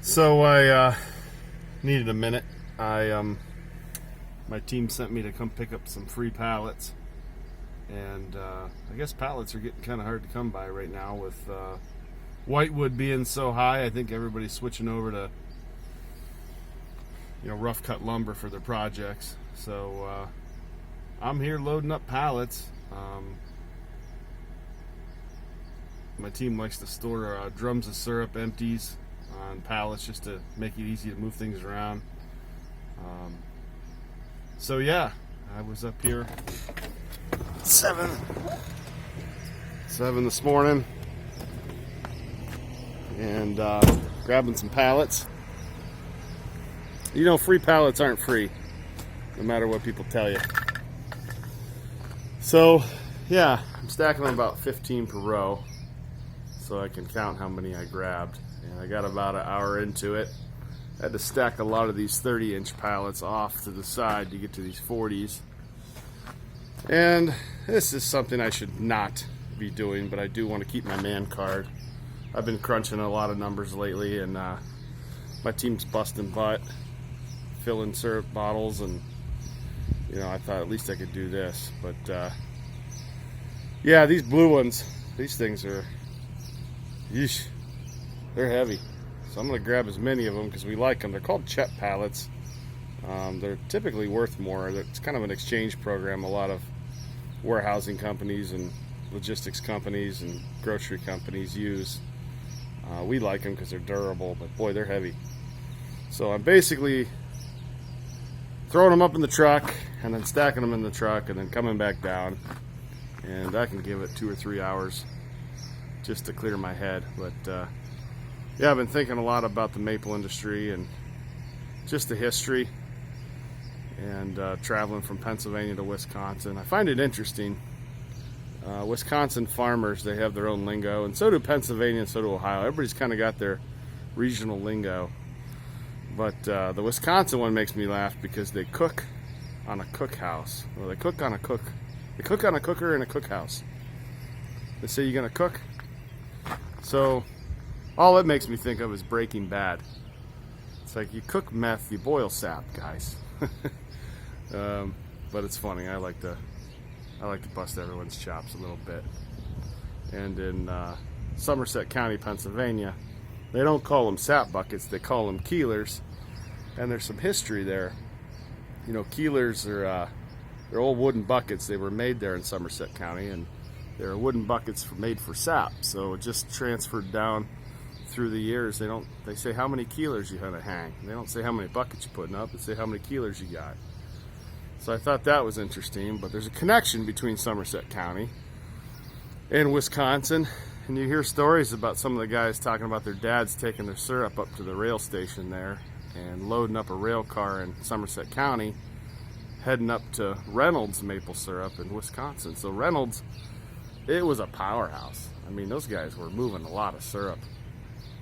So I needed a minute. My team sent me to come pick up some free pallets, and I guess pallets are getting kind of hard to come by right now with whitewood being so high. I think everybody's switching over to rough cut lumber for their projects. So I'm here loading up pallets. My team likes to store drums of syrup empties on pallets just to make it easy to move things around. So yeah, I was up here 7 this morning and grabbing some pallets. Free pallets aren't free, no matter what people tell you. So yeah, I'm stacking them about 15 per row so I can count how many I grabbed. And I got about an hour into it. I had to stack a lot of these 30-inch pallets off to the side to get to these 40s. And this is something I should not be doing, but I do want to keep my man card. I've been crunching a lot of numbers lately, and my team's busting butt, filling syrup bottles, and I thought at least I could do this. But yeah, these blue ones, these things are, yeesh, they're heavy. So I'm going to grab as many of them because we like them. They're called Chet pallets. They're typically worth more. It's kind of an exchange program a lot of warehousing companies and logistics companies and grocery companies use. We like them because they're durable, but boy, they're heavy. So I'm basically throwing them up in the truck and then stacking them in the truck and then coming back down. And I can give it 2 or 3 hours just to clear my head. But yeah, I've been thinking a lot about the maple industry and just the history, and traveling from Pennsylvania to Wisconsin. I find it interesting. Wisconsin farmers, they have their own lingo, and so do Pennsylvania and so do Ohio. Everybody's kind of got their regional lingo. But the Wisconsin one makes me laugh because they cook on a cookhouse. Well, they cook on a cooker in a cookhouse. They say you're gonna cook. So all it makes me think of is Breaking Bad. It's like you cook meth, you boil sap, guys. But it's funny. I like to bust everyone's chops a little bit. And in Somerset County, Pennsylvania, they don't call them sap buckets; they call them keelers. And there's some history there. Keelers are they're old wooden buckets. They were made there in Somerset County, and they're wooden buckets made for sap. So it just transferred down through the years. They say how many keelers you had to hang. They don't say how many buckets you're putting up. They say how many keelers you got. So I thought that was interesting. But there's a connection between Somerset County and Wisconsin. And you hear stories about some of the guys talking about their dads taking their syrup up to the rail station there and loading up a rail car in Somerset County, heading up to Reynolds maple syrup in Wisconsin. So Reynolds, it was a powerhouse. I mean, those guys were moving a lot of syrup.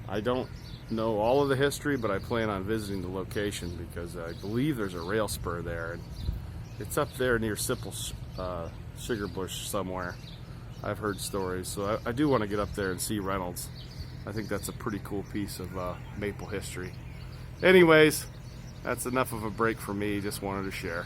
I don't know all of the history, but I plan on visiting the location because I believe there's a rail spur there. And it's up there near Sipple Sugar Bush somewhere. I've heard stories, so I do want to get up there and see Reynolds. I think that's a pretty cool piece of maple history. Anyways, that's enough of a break for me. Just wanted to share.